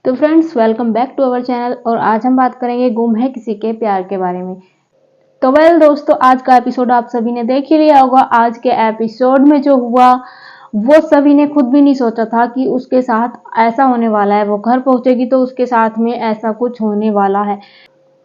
तो friends, welcome back to our channel. और आज हम बात करेंगे गुम है किसी के प्यार के बारे में। तो दोस्तों, आज का एपिसोड आप सभी ने देख ही लिया होगा। आज के एपिसोड में जो हुआ वो सभी ने खुद भी नहीं सोचा था कि उसके साथ ऐसा होने वाला है। वो घर पहुंचेगी तो उसके साथ में ऐसा कुछ होने वाला है।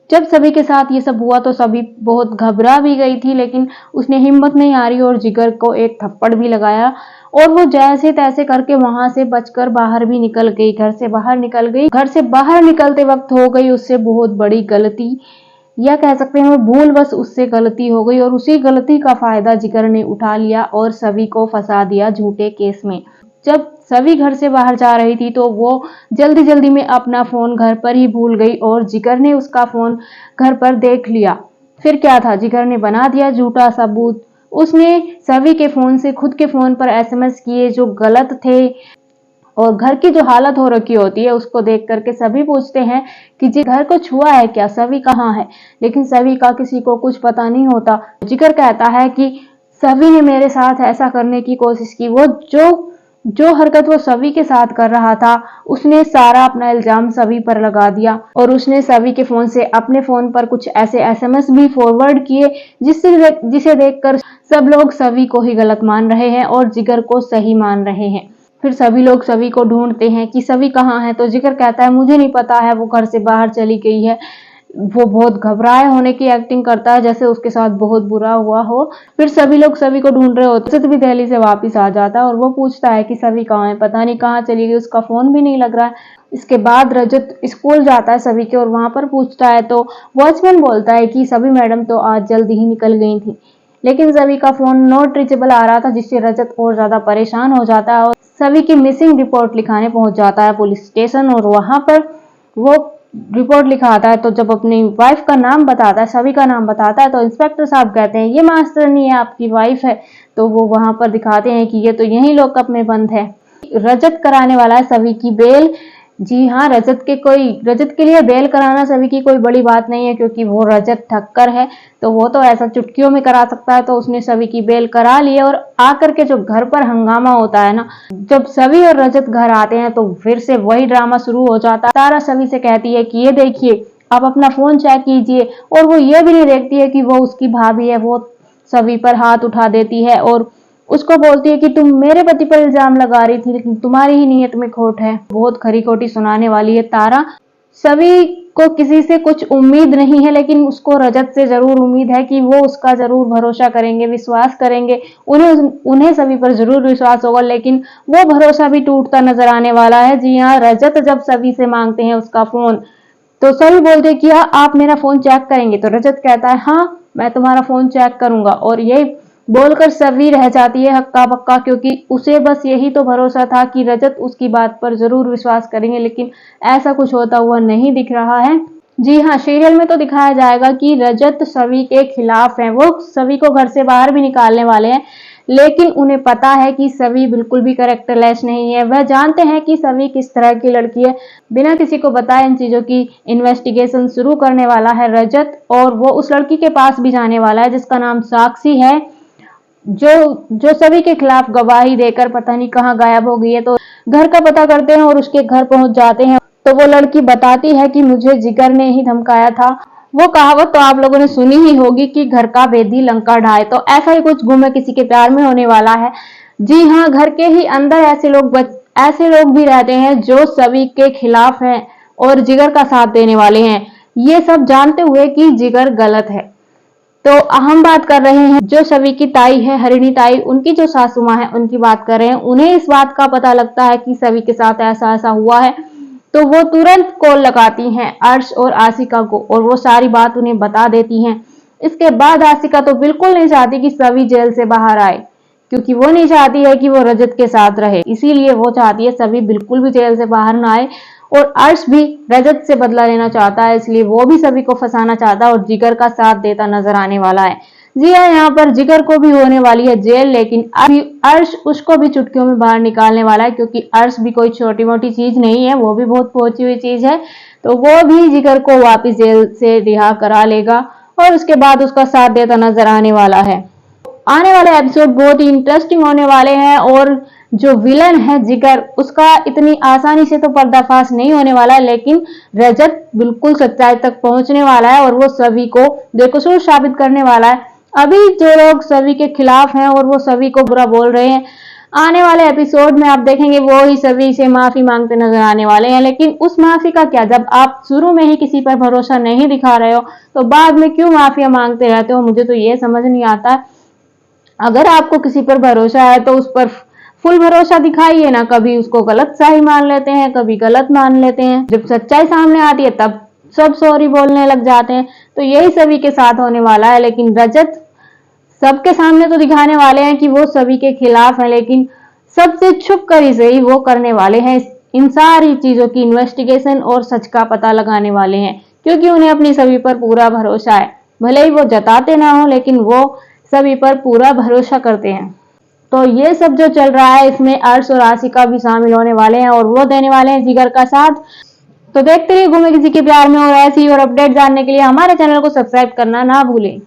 जब सभी के साथ ये सब हुआ तो सभी बहुत घबरा भी गई थी, लेकिन उसने हिम्मत नहीं हारी और जिगर को एक थप्पड़ भी लगाया और वो जैसे तैसे करके वहां से बचकर बाहर भी निकल गई। घर से बाहर निकल गई। घर से बाहर निकलते वक्त हो गई उससे बहुत बड़ी गलती, या कह सकते हैं भूल, बस उससे गलती हो गई और उसी गलती का फायदा जिगर ने उठा लिया और सभी को फंसा दिया झूठे केस में। जब सभी घर से बाहर जा रही थी तो वो जल्दी जल्दी में अपना फोन घर पर ही भूल गई और जिगर ने उसका फोन घर पर देख लिया। फिर क्या था, जिगर ने बना दिया झूठा सबूत। उसने सभी के फोन से खुद के फोन पर एसएमएस किए जो गलत थे। और घर की जो हालत हो रखी होती है उसको देख करके सभी पूछते हैं कि जी घर को छुआ है क्या, सभी कहाँ है। लेकिन सभी का किसी को कुछ पता नहीं होता। जिगर कहता है कि सभी ने मेरे साथ ऐसा करने की कोशिश की। वो जो हरकत वो सभी के साथ कर रहा था, उसने सारा अपना इल्जाम सभी पर लगा दिया और उसने सभी के फोन से अपने फोन पर कुछ ऐसे एसएमएस भी फॉरवर्ड किए जिसे देखकर सब लोग सभी को ही गलत मान रहे हैं और जिगर को सही मान रहे हैं। फिर सभी लोग सभी को ढूंढते हैं कि सभी कहाँ है। तो जिगर कहता है मुझे नहीं पता है, वो घर से बाहर चली गई है। वो बहुत घबराए होने की एक्टिंग करता है जैसे उसके साथ बहुत बुरा हुआ हो। फिर सभी लोग सभी को ढूंढ रहे होते, रजत भी दिल्ली से वापस आ जाता है और वो पूछता है कि सभी कहाँ है, पता नहीं कहाँ चली गई, उसका फोन भी नहीं लग रहा है। इसके बाद रजत स्कूल जाता है सभी के और वहां पर पूछता है तो वॉचमैन बोलता है कि सभी मैडम तो आज जल्दी ही निकल गई थी। लेकिन सभी का फोन नॉट रीचेबल आ रहा था जिससे रजत और ज्यादा परेशान हो जाता है और सभी की मिसिंग रिपोर्ट लिखाने पहुंच जाता है पुलिस स्टेशन। और वहां पर वो रिपोर्ट लिखाता है तो जब अपनी वाइफ का नाम बताता है, सभी का नाम बताता है, तो इंस्पेक्टर साहब कहते हैं ये मास्टरनी है, आपकी वाइफ है। तो वो वहां पर दिखाते हैं कि ये तो यही लॉकअप में बंद है। रजत कराने वाला है सभी की बेल। जी हाँ, रजत के लिए बेल कराना सभी की कोई बड़ी बात नहीं है क्योंकि वो रजत ठक्कर है। तो वो तो ऐसा चुटकियों में करा सकता है। तो उसने सभी की बेल करा ली और आकर के जो घर पर हंगामा होता है ना, जब सभी और रजत घर आते हैं तो फिर से वही ड्रामा शुरू हो जाता है। तारा सभी से कहती है कि ये देखिए, आप अपना फोन चेक कीजिए। और वो ये भी नहीं देखती है कि वो उसकी भाभी है। वो सभी पर हाथ उठा देती है और उसको बोलती है कि तुम मेरे पति पर इल्जाम लगा रही थी लेकिन तुम्हारी ही नीयत में खोट है। बहुत खरी खोटी सुनाने वाली है तारा। सभी को किसी से कुछ उम्मीद नहीं है लेकिन उसको रजत से जरूर उम्मीद है कि वो उसका जरूर भरोसा करेंगे, विश्वास करेंगे। उन्हें सभी पर जरूर विश्वास होगा, लेकिन वो भरोसा भी टूटता नजर आने वाला है। जी हाँ, रजत जब सभी से मांगते हैं उसका फोन तो सभी बोलते हैं कि हाँ आप मेरा फोन चेक करेंगे। तो रजत कहता है हाँ मैं तुम्हारा फोन चेक करूंगा। और ये बोलकर सभी रह जाती है हक्का बक्का क्योंकि उसे बस यही तो भरोसा था कि रजत उसकी बात पर जरूर विश्वास करेंगे, लेकिन ऐसा कुछ होता हुआ नहीं दिख रहा है। जी हाँ, सीरियल में तो दिखाया जाएगा कि रजत सभी के खिलाफ है। वो सभी को घर से बाहर भी निकालने वाले हैं, लेकिन उन्हें पता है कि सभी बिल्कुल भी कैरेक्टरलेस नहीं है। वह जानते हैं कि सभी किस तरह की लड़की है। बिना किसी को बताए इन चीजों की इन्वेस्टिगेशन शुरू करने वाला है रजत। और वो उस लड़की के पास भी जाने वाला है जिसका नाम साक्षी है, जो सभी के खिलाफ गवाही देकर पता नहीं कहाँ गायब हो गई है। तो घर का पता करते हैं और उसके घर पहुंच जाते हैं तो वो लड़की बताती है कि मुझे जिगर ने ही धमकाया था। वो कहावत तो आप लोगों ने सुनी ही होगी कि घर का भेदी लंका ढाए। तो ऐसा ही कुछ गुम है किसी के प्यार में होने वाला है। जी हाँ, घर के ही अंदर ऐसे लोग भी रहते हैं जो सभी के खिलाफ हैं और जिगर का साथ देने वाले हैं, ये सब जानते हुए कि जिगर गलत है। तो हम बात कर रहे हैं जो सभी की ताई है, हरिणी ताई, उनकी जो सासू माँ है उनकी बात कर रहे हैं। उन्हें इस बात का पता लगता है कि सभी के साथ ऐसा ऐसा हुआ है तो वो तुरंत कॉल लगाती हैं अर्श और आशिका को और वो सारी बात उन्हें बता देती हैं। इसके बाद आशिका तो बिल्कुल नहीं चाहती कि सभी जेल से बाहर आए क्योंकि वो नहीं चाहती है कि वो रजत के साथ रहे। इसीलिए वो चाहती है सभी बिल्कुल भी जेल से बाहर ना आए। और अर्श भी रजत से बदला लेना चाहता है, इसलिए वो भी सभी को फंसाना चाहता है और जिगर का साथ देता नजर आने वाला है। जी हाँ, यहाँ पर जिगर को भी होने वाली है जेल, लेकिन अभी अर्श उसको भी चुटकियों में बाहर निकालने वाला है क्योंकि अर्श भी कोई छोटी मोटी चीज नहीं है, वो भी बहुत पहुंची हुई चीज है। तो वो भी जिगर को वापिस जेल से रिहा करा लेगा और उसके बाद उसका साथ देता नजर आने वाला है। आने वाले एपिसोड बहुत ही इंटरेस्टिंग होने वाले हैं और जो विलन है जिगर, उसका इतनी आसानी से तो पर्दाफाश नहीं होने वाला है, लेकिन रजत बिल्कुल सच्चाई तक पहुंचने वाला है और वो सभी को बेकसूर साबित करने वाला है। अभी जो लोग सभी के खिलाफ हैं और वो सभी को बुरा बोल रहे हैं, आने वाले एपिसोड में आप देखेंगे वो ही सभी से माफी मांगते नजर आने वाले हैं। लेकिन उस माफी का क्या, जब आप शुरू में ही किसी पर भरोसा नहीं दिखा रहे हो तो बाद में क्यों माफिया मांगते रहते हो, मुझे तो ये समझ नहीं आता। अगर आपको किसी पर भरोसा है तो उस पर फुल भरोसा दिखाइए ना, कभी उसको गलत सही मान लेते हैं, कभी गलत मान लेते हैं। जब सच्चाई सामने आती है तब सब सॉरी बोलने लग जाते हैं। तो यही सभी के साथ होने वाला है। लेकिन रजत सबके सामने तो दिखाने वाले हैं कि वो सभी के खिलाफ है, लेकिन सबसे छुप कर ही सही वो करने वाले हैं इन सारी चीजों की इन्वेस्टिगेशन और सच का पता लगाने वाले हैं, क्योंकि उन्हें अपनी सभी पर पूरा भरोसा है। भले ही वो जताते ना हो, लेकिन वो सभी पर पूरा भरोसा करते हैं। तो ये सब जो चल रहा है इसमें अर्श और आशिका भी शामिल होने वाले हैं और वो देने वाले हैं जिगर का साथ। तो देखते रहिए गुम है किसी के प्यार में, और ऐसी और अपडेट जानने के लिए हमारे चैनल को सब्सक्राइब करना ना भूलें।